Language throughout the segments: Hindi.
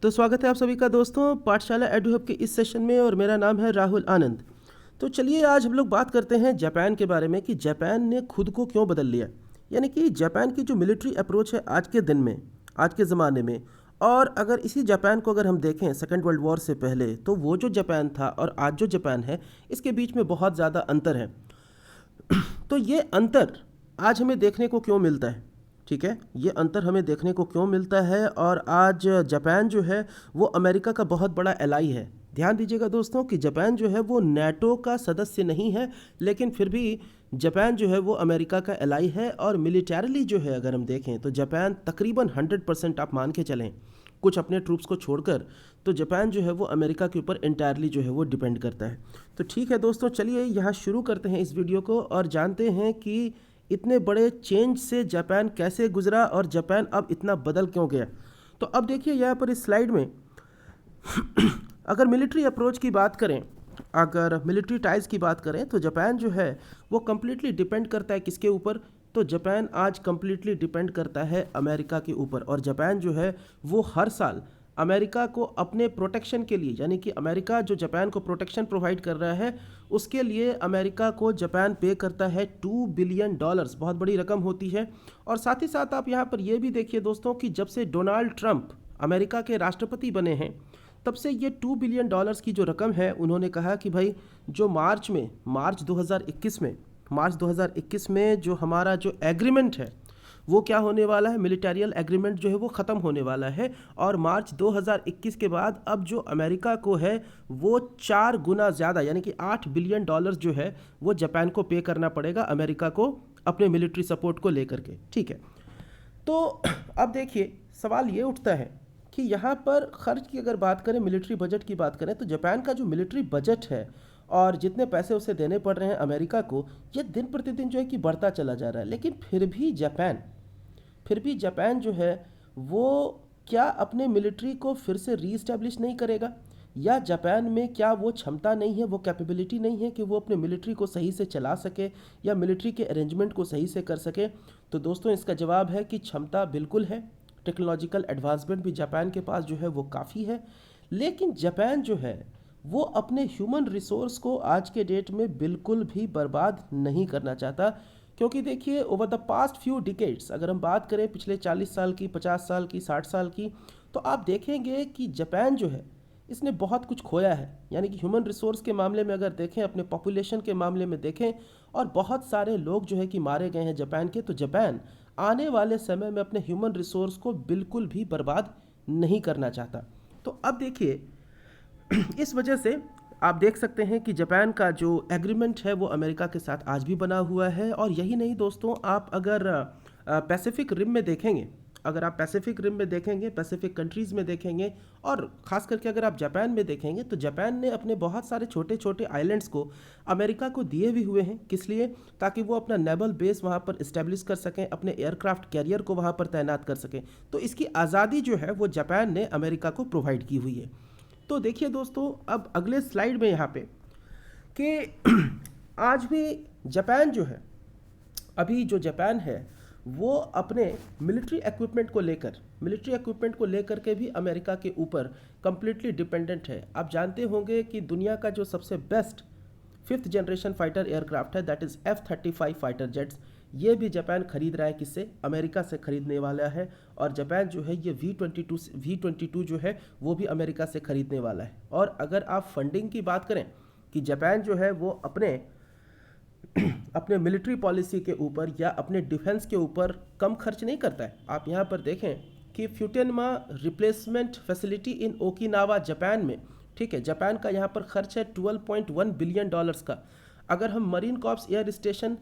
तो स्वागत है आप सभी का दोस्तों पाठशाला एडुहब के इस सेशन में और मेरा नाम है राहुल आनंद। तो चलिए आज हम लोग बात करते हैं जापान के बारे में कि जापान ने खुद को क्यों बदल लिया। यानी कि जापान की जो मिलिट्री अप्रोच है आज के दिन में, आज के ज़माने में, और अगर इसी जापान को अगर हम देखें सेकेंड वर्ल्ड वॉर से पहले, तो वो जो जापान था और आज जो जापान है इसके बीच में बहुत ज़्यादा अंतर है। तो ये अंतर आज हमें देखने को क्यों मिलता है, ठीक है, ये अंतर हमें देखने को क्यों मिलता है। और आज जापान जो है वो अमेरिका का बहुत बड़ा एलाई है। ध्यान दीजिएगा दोस्तों कि जापान जो है वो नेटो का सदस्य नहीं है, लेकिन फिर भी जापान जो है वो अमेरिका का एलाई है। और मिलिटरीली जो है अगर हम देखें तो जापान तकरीबन 100% आप मान के चलें, कुछ अपने ट्रूप्स को छोड़कर, तो जापान जो है वो अमेरिका के ऊपर इंटायरली जो है वो डिपेंड करता है। तो ठीक है दोस्तों, चलिए यहाँ शुरू करते हैं इस वीडियो को और जानते हैं कि इतने बड़े चेंज से जापान कैसे गुजरा और जापान अब इतना बदल क्यों गया। तो अब देखिए यहाँ पर इस स्लाइड में अगर मिलिट्री अप्रोच की बात करें, अगर मिलिट्री टाइज की बात करें, तो जापान जो है वो कम्प्लीटली डिपेंड करता है किसके ऊपर। तो जापान आज कम्प्लीटली डिपेंड करता है अमेरिका के ऊपर। और जापान जो है वो हर साल अमेरिका को अपने प्रोटेक्शन के लिए, यानी कि अमेरिका जो जापान को प्रोटेक्शन प्रोवाइड कर रहा है उसके लिए अमेरिका को जापान पे करता है $2 बिलियन। बहुत बड़ी रकम होती है। और साथ ही साथ आप यहाँ पर ये भी देखिए दोस्तों कि जब से डोनाल्ड ट्रंप अमेरिका के राष्ट्रपति बने हैं तब से ये $2 बिलियन की जो रकम है, उन्होंने कहा कि भाई जो मार्च 2021 में जो हमारा जो एग्रीमेंट है वो क्या होने वाला है, मिलिटेरियल एग्रीमेंट जो है वो ख़त्म होने वाला है। और मार्च 2021 के बाद अब जो अमेरिका को है वो 4 गुना ज़्यादा, यानी कि $8 बिलियन जो है वो जापान को पे करना पड़ेगा अमेरिका को अपने मिलिट्री सपोर्ट को लेकर के, ठीक है। तो अब देखिए सवाल ये उठता है कि यहाँ पर खर्च की अगर बात करें, मिलिट्री बजट की बात करें, तो जापान का जो मिलिट्री बजट है और जितने पैसे उसे देने पड़ रहे हैं अमेरिका को, ये दिन प्रतिदिन जो है कि बढ़ता चला जा रहा है। लेकिन फिर भी जापान जो है वो क्या अपने मिलिट्री को फिर से रीइस्टेब्लिश नहीं करेगा, या जापान में क्या वो क्षमता नहीं है, वो कैपेबिलिटी नहीं है कि वो अपने मिलिट्री को सही से चला सके या मिलिट्री के अरेंजमेंट को सही से कर सके। तो दोस्तों इसका जवाब है कि क्षमता बिल्कुल है, टेक्नोलॉजिकल एडवांसमेंट भी जापान के पास जो है वो काफ़ी है। लेकिन जापान जो है वो अपने ह्यूमन रिसोर्स को आज के डेट में बिल्कुल भी बर्बाद नहीं करना चाहता। क्योंकि देखिए over the past few decades, अगर हम बात करें पिछले 40 साल की, 50 साल की, 60 साल की, तो आप देखेंगे कि जापान जो है इसने बहुत कुछ खोया है। यानी कि ह्यूमन रिसोर्स के मामले में अगर देखें, अपने पॉपुलेशन के मामले में देखें, और बहुत सारे लोग जो है कि मारे गए हैं जापान के। तो जापान आने वाले समय में अपने ह्यूमन रिसोर्स को बिल्कुल भी बर्बाद नहीं करना चाहता। तो अब देखिए इस वजह से आप देख सकते हैं कि जापान का जो एग्रीमेंट है वो अमेरिका के साथ आज भी बना हुआ है। और यही नहीं दोस्तों, आप अगर पैसिफिक रिम में देखेंगे, अगर आप पैसिफिक रिम में देखेंगे, पैसिफिक कंट्रीज़ में देखेंगे, और ख़ास करके अगर आप जापान में देखेंगे, तो जापान ने अपने बहुत सारे छोटे छोटे आइलैंड्स को अमेरिका को दिए भी हुए हैं। किस लिए? ताकि वो अपना नेवल बेस वहाँ पर इस्टेब्लिश कर सकें, अपने एयरक्राफ्ट कैरियर को वहाँ पर तैनात कर सकें। तो इसकी आज़ादी जो है वो जापान ने अमेरिका को प्रोवाइड की हुई है। तो देखिए दोस्तों अब अगले स्लाइड में यहाँ पे कि आज भी जापान जो है, अभी जो जापान है वो अपने मिलिट्री इक्विपमेंट को लेकर के भी अमेरिका के ऊपर कम्प्लीटली डिपेंडेंट है। आप जानते होंगे कि दुनिया का जो सबसे best 5th generation fighter aircraft है, that is F-35 fighter jets, ये भी जापान खरीद रहा है। किससे? अमेरिका से खरीदने वाला है। और जापान जो है ये V-22 जो है वो भी अमेरिका से खरीदने वाला है। और अगर आप फंडिंग की बात करें कि जापान जो है वो अपने मिलिट्री पॉलिसी के ऊपर या अपने डिफेंस के ऊपर कम खर्च नहीं करता है। आप यहाँ पर देखें कि Futenma replacement facility in Okinawa Japan में, ठीक है, जापान का यहाँ पर खर्च है $12.1 बिलियन का। अगर हम marine corps air station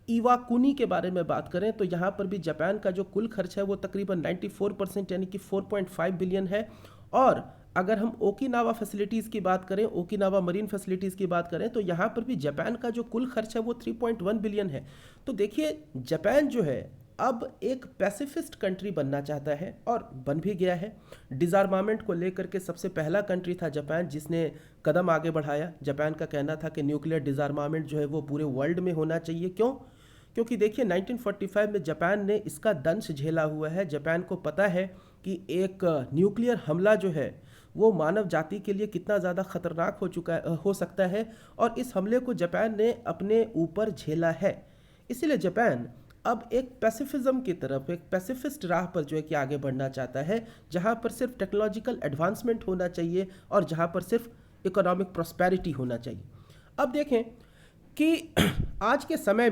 Iwakuni के बारे में बात करें तो यहाँ पर भी जापान का जो कुल खर्च है वो तकरीबन 94% यानी कि 4.5 बिलियन है। और अगर हम ओकिनावा फैसिलिटीज़ की बात करें, ओकिनावा मरीन फैसिलिटीज़ की बात करें, तो यहाँ पर भी जापान का जो कुल खर्च है वो 3.1 बिलियन है। तो देखिए जापान जो है अब एक पैसिफिस्ट कंट्री बनना चाहता है और बन भी गया है। डिज़ार्मामेंट को लेकर के सबसे पहला कंट्री था जापान जिसने कदम आगे बढ़ाया। जापान का कहना था कि न्यूक्लियर डिज़ार्मामेंट जो है वो पूरे वर्ल्ड में होना चाहिए। क्यों? क्योंकि देखिए 1945 में जापान ने इसका दंश झेला हुआ है। जापान को पता है कि एक न्यूक्लियर हमला जो है वो मानव जाति के लिए कितना ज़्यादा खतरनाक हो सकता है, और इस हमले को जापान ने अपने ऊपर झेला है। इसीलिए जापान अब एक पैसिफिज्म की तरफ, एक पैसिफिस्ट राह पर जो है कि आगे बढ़ना चाहता है, जहां पर सिर्फ टेक्नोलॉजिकल एडवांसमेंट होना चाहिए और जहां पर सिर्फ इकोनॉमिक प्रॉस्पेरिटी होना चाहिए। अब देखें कि आज के समय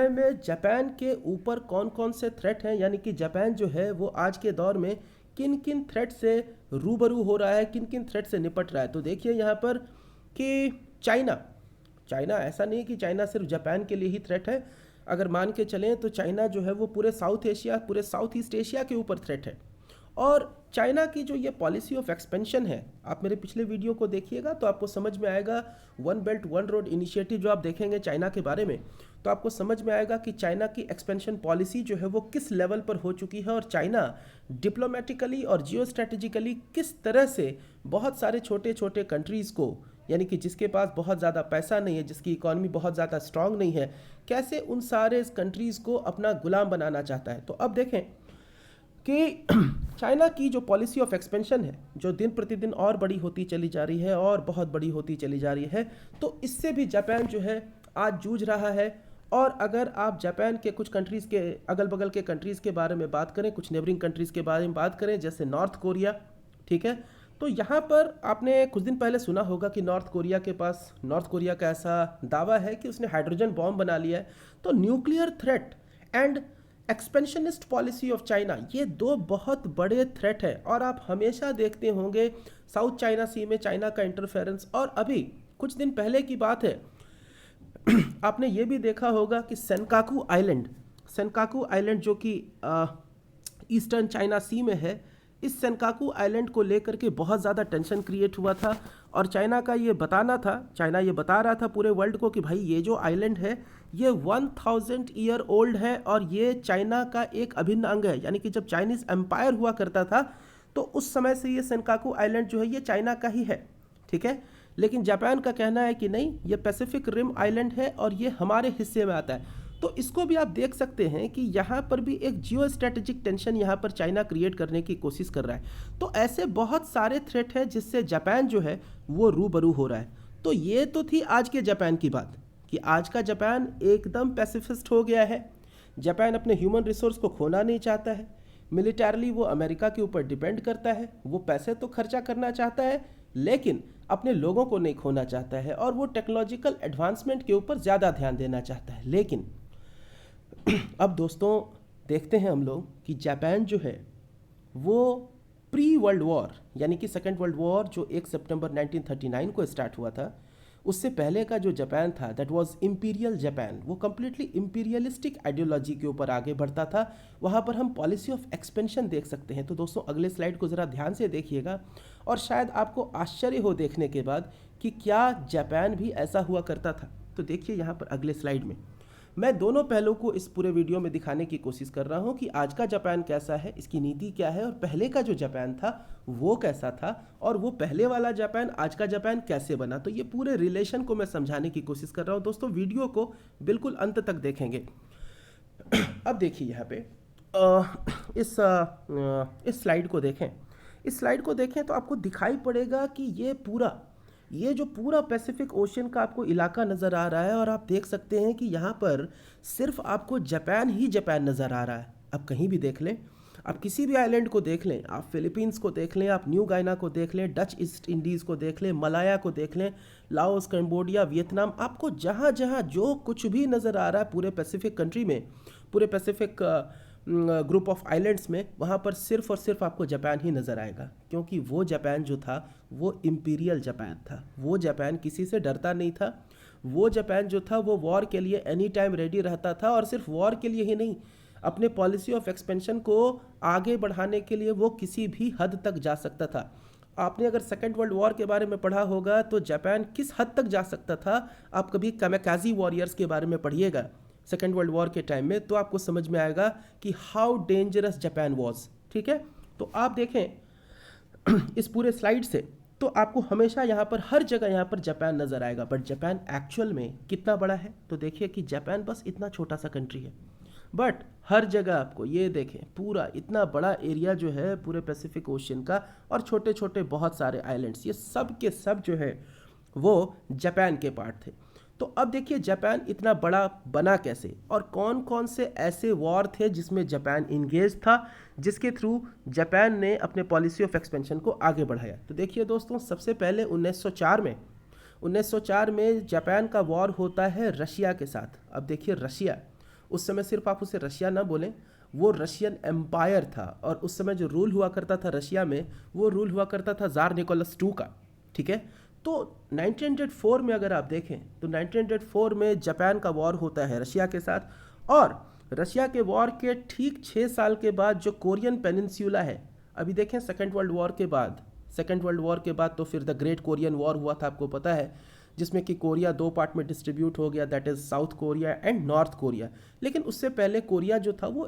में जापान के ऊपर कौन कौन से थ्रेट हैं, यानी कि जापान जो है वो आज के दौर में किन किन थ्रेट से रूबरू हो रहा है, किन किन थ्रेट से निपट रहा है। तो देखिए यहाँ पर कि चाइना ऐसा नहीं कि चाइना सिर्फ जापान के लिए ही थ्रेट है। अगर मान के चलें तो चाइना जो है वो पूरे साउथ ईस्ट एशिया के ऊपर थ्रेट है। और चाइना की जो ये पॉलिसी ऑफ एक्सपेंशन है, आप मेरे पिछले वीडियो को देखिएगा तो आपको समझ में आएगा। One belt one road initiative जो आप देखेंगे चाइना के बारे में, तो आपको समझ में आएगा कि चाइना की एक्सपेंशन पॉलिसी जो है वो किस लेवल पर हो चुकी है, और चाइना डिप्लोमेटिकली और जियो स्ट्रेटेजिकली किस तरह से बहुत सारे छोटे छोटे कंट्रीज़ को, यानी कि जिसके पास बहुत ज़्यादा पैसा नहीं है, जिसकी इकॉनमी बहुत ज़्यादा स्ट्रांग नहीं है, कैसे उन सारे कंट्रीज़ को अपना गुलाम बनाना चाहता है। तो अब देखें कि चाइना की जो पॉलिसी ऑफ एक्सपेंशन है, जो दिन प्रतिदिन और बड़ी होती चली जा रही है और बहुत बड़ी होती चली जा रही है, तो इससे भी जापान जो है आज जूझ रहा है। और अगर आप जापान के कुछ कंट्रीज़ के अगल बगल के कंट्रीज़ के बारे में बात करें, कुछ नेबरिंग कंट्रीज़ के बारे में बात करें, जैसे नॉर्थ कोरिया, ठीक है, तो यहाँ पर आपने कुछ दिन पहले सुना होगा कि नॉर्थ कोरिया का ऐसा दावा है कि उसने हाइड्रोजन बॉम्ब बना लिया है। तो nuclear threat and expansionist policy of China, ये दो बहुत बड़े थ्रेट है। और आप हमेशा देखते होंगे साउथ चाइना सी में चाइना का इंटरफेरेंस। और अभी कुछ दिन पहले की बात है, आपने ये भी देखा होगा कि सेनकाकू आइलैंड जो कि ईस्टर्न चाइना सी में है, इस सेनकाकू आइलैंड को लेकर के बहुत ज़्यादा टेंशन क्रिएट हुआ था। और चाइना ये बता रहा था पूरे वर्ल्ड को कि भाई ये जो आइलैंड है ये 1000 ईयर ओल्ड है और ये चाइना का एक अभिन्न अंग है। यानी कि जब चाइनीज़ एम्पायर हुआ करता था तो उस समय से ये सेनकाकू आइलैंड जो है ये चाइना का ही है, ठीक है। लेकिन जापान का कहना है कि नहीं, ये पैसिफिक रिम आइलैंड है और ये हमारे हिस्से में आता है। तो इसको भी आप देख सकते हैं कि यहाँ पर भी एक जियो स्ट्रेटेजिक टेंशन यहाँ पर चाइना क्रिएट करने की कोशिश कर रहा है। तो ऐसे बहुत सारे थ्रेट हैं जिससे जापान जो है वो रूबरू हो रहा है। तो ये तो थी आज के जापान की बात कि आज का जापान एकदम पैसिफिस्ट हो गया है। जापान अपने ह्यूमन रिसोर्स को खोना नहीं चाहता है, मिलिटरली वो अमेरिका के ऊपर डिपेंड करता है, वो पैसे तो खर्चा करना चाहता है लेकिन अपने लोगों को नहीं खोना चाहता है, और वो टेक्नोलॉजिकल एडवांसमेंट के ऊपर ज़्यादा ध्यान देना चाहता है। लेकिन अब दोस्तों देखते हैं हम लोग कि जापान जो है वो प्री वर्ल्ड वॉर, यानी कि सेकेंड वर्ल्ड वॉर जो 1 सितंबर 1939 को स्टार्ट हुआ था, उससे पहले का जो जापान था दैट वाज इंपीरियल जापान, वो कम्प्लीटली इंपीरियलिस्टिक आइडियोलॉजी के ऊपर आगे बढ़ता था। वहाँ पर हम पॉलिसी ऑफ एक्सपेंशन देख सकते हैं। तो दोस्तों अगले स्लाइड को ज़रा ध्यान से देखिएगा और शायद आपको आश्चर्य हो देखने के बाद कि क्या जापान भी ऐसा हुआ करता था। तो देखिए यहाँ पर अगले स्लाइड में मैं दोनों पहलुओं को इस पूरे वीडियो में दिखाने की कोशिश कर रहा हूं कि आज का जापान कैसा है, इसकी नीति क्या है, और पहले का जो जापान था वो कैसा था, और वो पहले वाला जापान आज का जापान कैसे बना। तो ये पूरे रिलेशन को मैं समझाने की कोशिश कर रहा हूं। दोस्तों वीडियो को बिल्कुल अंत तक देखेंगे। अब देखिए यहाँ पे इस स्लाइड को देखें तो आपको दिखाई पड़ेगा कि ये जो पूरा पैसिफिक ओशन का आपको इलाका नज़र आ रहा है, और आप देख सकते हैं कि यहाँ पर सिर्फ आपको जापान ही जापान नज़र आ रहा है। आप कहीं भी देख लें, आप किसी भी आइलैंड को देख लें, आप फिलीपींस को देख लें, आप न्यू गायना को देख लें, डच ईस्ट इंडीज़ को देख लें, मलाया को देख लें, लाओस, कंबोडिया, वियतनाम, आपको जहाँ जहाँ जो कुछ भी नज़र आ रहा है पूरे पैसिफिक कंट्री में, पूरे पैसिफिक ग्रुप ऑफ आइलैंड्स में, वहाँ पर सिर्फ और सिर्फ आपको जापान ही नज़र आएगा। क्योंकि वो जापान जो था वो इम्पीरियल जापान था। वो जापान किसी से डरता नहीं था। वो जापान जो था वो वॉर के लिए एनी टाइम रेडी रहता था, और सिर्फ वॉर के लिए ही नहीं, अपने पॉलिसी ऑफ एक्सपेंशन को आगे बढ़ाने के लिए वो किसी भी हद तक जा सकता था। आपने अगर सेकेंड वर्ल्ड वॉर के बारे में पढ़ा होगा तो जापान किस हद तक जा सकता था, आप कभी कामेकाजी वॉरियर्स के बारे में पढ़िएगा सेकेंड वर्ल्ड वॉर के टाइम में, तो आपको समझ में आएगा कि हाउ डेंजरस जापान वॉज। ठीक है, तो आप देखें इस पूरे स्लाइड से तो आपको हमेशा यहाँ पर हर जगह यहाँ पर जापान नज़र आएगा। बट जापान एक्चुअल में कितना बड़ा है, तो देखिए कि जापान बस इतना छोटा सा कंट्री है। बट हर जगह आपको ये देखें, पूरा इतना बड़ा एरिया जो है पूरे पैसिफिक ओशियन का, और छोटे छोटे बहुत सारे आइलैंड्स, ये सब के सब जो है वो जापान के पार्ट थे। तो अब देखिए जापान इतना बड़ा बना कैसे, और कौन कौन से ऐसे वॉर थे जिसमें जापान इंगेज था, जिसके थ्रू जापान ने अपने पॉलिसी ऑफ एक्सपेंशन को आगे बढ़ाया। तो देखिए दोस्तों, सबसे पहले 1904 में जापान का वॉर होता है रशिया के साथ। अब देखिए रशिया, उस समय सिर्फ आप उसे रशिया ना बोलें, वो रशियन एम्पायर था, और उस समय जो रूल हुआ करता था रशिया में, वो रूल हुआ करता था ज़ार निकोलस II का। ठीक है, तो 1904 में अगर आप देखें तो 1904 में जापान का वॉर होता है रशिया के साथ, और रशिया के वॉर के ठीक 6 साल के बाद जो कोरियन पेनिनसुला है, अभी देखें सेकेंड वर्ल्ड वॉर के बाद तो फिर द ग्रेट कोरियन वॉर हुआ था, आपको पता है, जिसमें कि कोरिया 2 पार्ट में डिस्ट्रीब्यूट हो गया, that is south Korea and north Korea. लेकिन उससे पहले कोरिया जो था वो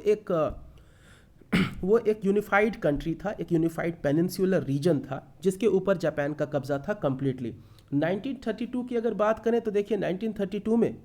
एक यूनिफाइड कंट्री था, एक यूनिफाइड पेनिनसुलर रीजन था, जिसके ऊपर जापान का कब्जा था कम्प्लीटली। 1932 की अगर बात करें तो देखिए 1932 में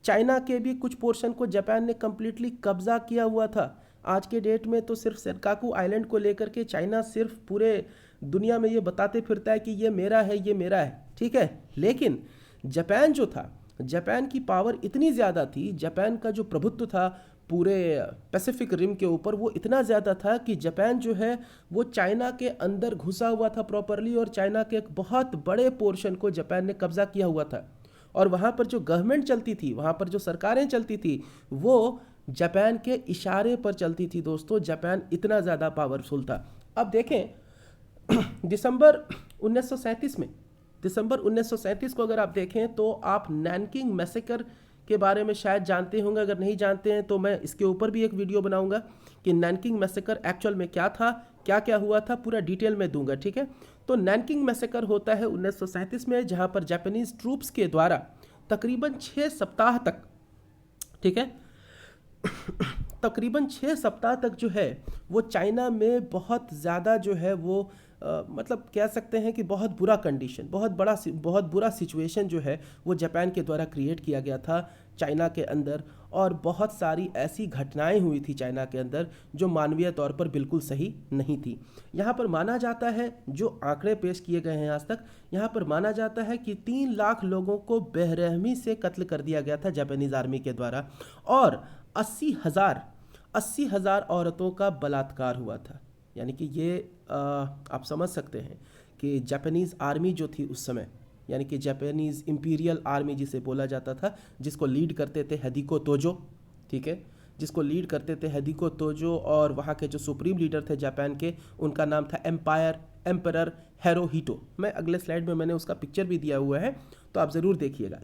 चाइना के भी कुछ पोर्शन को जापान ने कम्प्लीटली कब्जा किया हुआ था। आज के डेट में तो सिर्फ सेनकाकू आइलैंड को लेकर के चाइना सिर्फ पूरे दुनिया में ये बताते फिरता है कि ये मेरा है, ये मेरा है, ठीक है। लेकिन जापान जो था, जापान की पावर इतनी ज़्यादा थी, जापान का जो प्रभुत्व था पूरे पैसिफिक रिम के ऊपर, वो इतना ज़्यादा था कि जापान जो है वो चाइना के अंदर घुसा हुआ था प्रॉपरली, और चाइना के एक बहुत बड़े पोर्शन को जापान ने कब्जा किया हुआ था। और वहाँ पर जो गवर्नमेंट चलती थी, वहाँ पर जो सरकारें चलती थी, वो जापान के इशारे पर चलती थी दोस्तों। जापान इतना ज़्यादा पावरफुल था। अब देखें दिसंबर 1937 को अगर आप देखें तो आप नैनकिंग मैसेकर के बारे में शायद जानते होंगे। अगर नहीं जानते हैं तो मैं इसके ऊपर भी एक वीडियो बनाऊंगा कि नैनकिंग मैसेकर एक्चुअल में क्या था, क्या क्या हुआ था, पूरा डिटेल में दूंगा, ठीक है। तो नैनकिंग मैसेकर होता है 1937 में, जहां पर जापानीज ट्रूप्स के द्वारा तकरीबन 6 सप्ताह तक, ठीक है, तकरीबन 6 सप्ताह तक जो है वो चाइना में बहुत ज़्यादा जो है वो मतलब कह सकते हैं कि बहुत बुरा कंडीशन, बहुत बुरा सिचुएशन जो है वो जापान के द्वारा क्रिएट किया गया था चाइना के अंदर। और बहुत सारी ऐसी घटनाएं हुई थी चाइना के अंदर जो मानवीय तौर पर बिल्कुल सही नहीं थी। यहाँ पर माना जाता है, जो आंकड़े पेश किए गए हैं आज तक, यहाँ पर माना जाता है कि 3 लाख लोगों को बेरहमी से कत्ल कर दिया गया था जापानीज आर्मी के द्वारा, और 80,000 औरतों का बलात्कार हुआ था। यानी कि ये आप समझ सकते हैं कि जापानीज़ आर्मी जो थी उस समय, यानी कि जापानीज़ इंपीरियल आर्मी जिसे बोला जाता था, जिसको लीड करते थे हिदेको तोजो, ठीक है, जिसको लीड करते थे हिदेको तोजो, और वहाँ के जो सुप्रीम लीडर थे जापान के, उनका नाम था एम्परर हिरोहितो। मैं अगले स्लाइड में मैंने उसका पिक्चर भी दिया हुआ है, तो आप ज़रूर देखिएगा।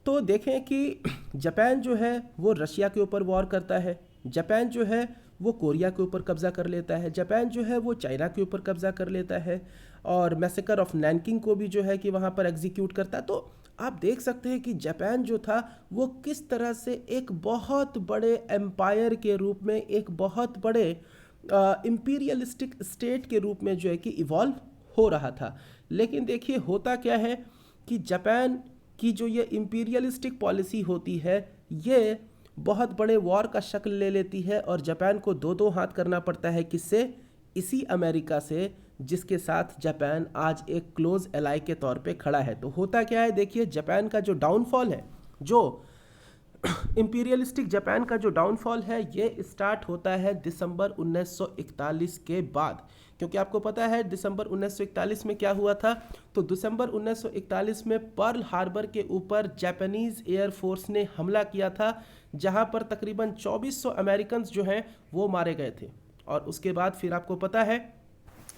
तो देखें कि जापान जो है वो रशिया के ऊपर वॉर करता है, जापान जो है वो कोरिया के ऊपर कब्जा कर लेता है, जापान जो है वो चाइना के ऊपर कब्जा कर लेता है, और मैसेकर ऑफ नैनकिंग को भी जो है कि वहाँ पर एग्जीक्यूट करता है। तो आप देख सकते हैं कि जापान जो था वो किस तरह से एक बहुत बड़े एम्पायर के रूप में, एक बहुत बड़े इम्पीरियलिस्टिक स्टेट के रूप में जो है कि इवॉल्व हो रहा था। लेकिन देखिए होता क्या है कि जापान की जो ये इम्पीरियलिस्टिक पॉलिसी होती है, ये बहुत बड़े वॉर का शक्ल ले लेती है, और जापान को 2-2 हाथ करना पड़ता है। किससे? इसी अमेरिका से, जिसके साथ जापान आज एक क्लोज एलाई के तौर पे खड़ा है। तो होता क्या है, देखिए जापान का जो डाउनफॉल है, जो इंपीरियलिस्टिक जापान का जो डाउनफॉल है, ये स्टार्ट होता है दिसंबर 1941 के बाद। क्योंकि आपको पता है दिसंबर 1941 में क्या हुआ था, तो दिसंबर 1941 में पर्ल हार्बर के ऊपर जापानीज़ एयरफोर्स ने हमला किया था, जहां पर तकरीबन 2400 अमेरिकन जो हैं वो मारे गए थे। और उसके बाद फिर आपको पता है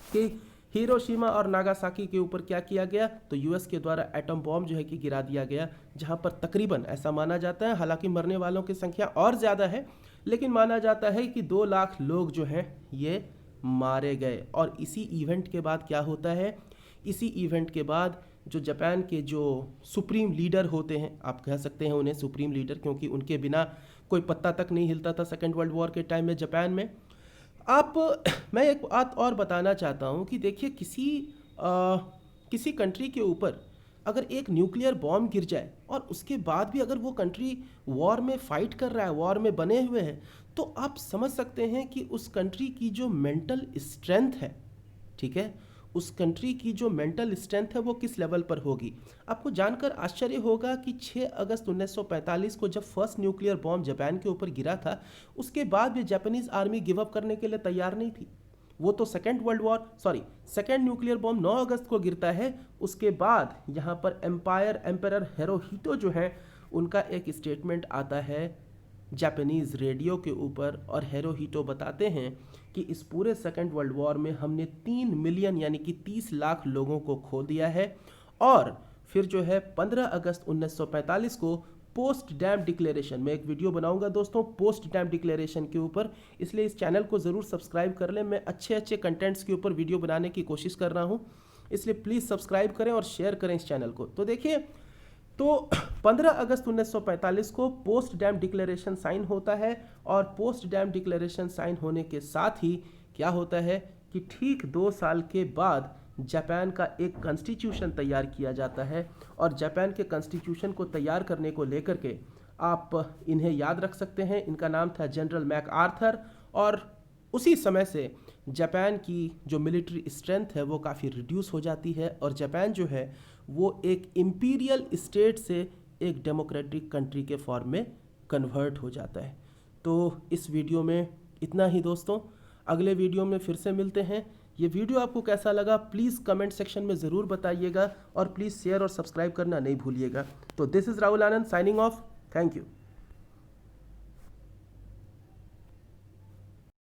कि हिरोशिमा और नागासाकी के ऊपर क्या किया गया, तो यूएस के द्वारा एटम बॉम्ब जो है कि गिरा दिया गया, जहां पर तकरीबन ऐसा माना जाता है, हालांकि मरने वालों की संख्या और ज़्यादा है, लेकिन माना जाता है कि 2 लाख लोग जो हैं ये मारे गए। और इसी इवेंट के बाद क्या होता है, इसी इवेंट के बाद जो जापान के जो सुप्रीम लीडर होते हैं, आप कह सकते हैं उन्हें सुप्रीम लीडर, क्योंकि उनके बिना कोई पत्ता तक नहीं हिलता था सेकेंड वर्ल्ड वॉर के टाइम में जापान में। मैं एक बात और बताना चाहता हूँ कि देखिए किसी कंट्री के ऊपर अगर एक न्यूक्लियर बॉम्ब गिर जाए और उसके बाद भी अगर वो कंट्री वॉर में फाइट कर रहा है, वॉर में बने हुए हैं, तो आप समझ सकते हैं कि उस कंट्री की जो मेंटल स्ट्रेंथ है, ठीक है, उस कंट्री की जो मेंटल स्ट्रेंथ है वो किस लेवल पर होगी। आपको जानकर आश्चर्य होगा कि 6 अगस्त 1945 को जब फर्स्ट न्यूक्लियर बॉम्ब जापान के ऊपर गिरा था, उसके बाद भी जापानीज आर्मी गिव अप करने के लिए तैयार नहीं थी। वो तो सेकेंड न्यूक्लियर बॉम्ब 9 अगस्त को गिरता है। उसके बाद यहाँ पर एम्पायर हिरोहितो जो है, उनका एक स्टेटमेंट आता है जापानीज रेडियो के ऊपर, और हिरोहितो बताते हैं कि इस पूरे सेकेंड वर्ल्ड वॉर में हमने 3 मिलियन यानी कि 30 लाख लोगों को खो दिया है। और फिर जो है 15 अगस्त 1945 को पोस्ट डैम डिक्लेरेशन, मैं एक वीडियो बनाऊंगा दोस्तों पोस्ट डैम डिक्लेरेशन के ऊपर, इसलिए इस चैनल को ज़रूर सब्सक्राइब कर लें। मैं अच्छे अच्छे कंटेंट्स के ऊपर वीडियो बनाने की कोशिश कर रहा हूं, इसलिए प्लीज़ सब्सक्राइब करें और शेयर करें इस चैनल को। तो देखिए, तो 15 अगस्त 1945 को पोस्ट डैम डिक्लेरेशन साइन होता है, और पोस्ट डैम डिक्लेरेशन साइन होने के साथ ही क्या होता है कि ठीक 2 साल के बाद जापान का एक कॉन्स्टिट्यूशन तैयार किया जाता है। और जापान के कॉन्स्टिट्यूशन को तैयार करने को लेकर के आप इन्हें याद रख सकते हैं, इनका नाम था जनरल मैक आर्थर। और उसी समय से जापान की जो मिलिट्री स्ट्रेंथ है वो काफ़ी रिड्यूस हो जाती है, और जापान जो है वो एक इम्पीरियल स्टेट से एक डेमोक्रेटिक कंट्री के फॉर्म में कन्वर्ट हो जाता है। तो इस वीडियो में इतना ही दोस्तों, अगले वीडियो में फिर से मिलते हैं। ये वीडियो आपको कैसा लगा प्लीज़ कमेंट सेक्शन में ज़रूर बताइएगा, और प्लीज़ शेयर और सब्सक्राइब करना नहीं भूलिएगा। तो this is Rahul Anand signing off, thank you.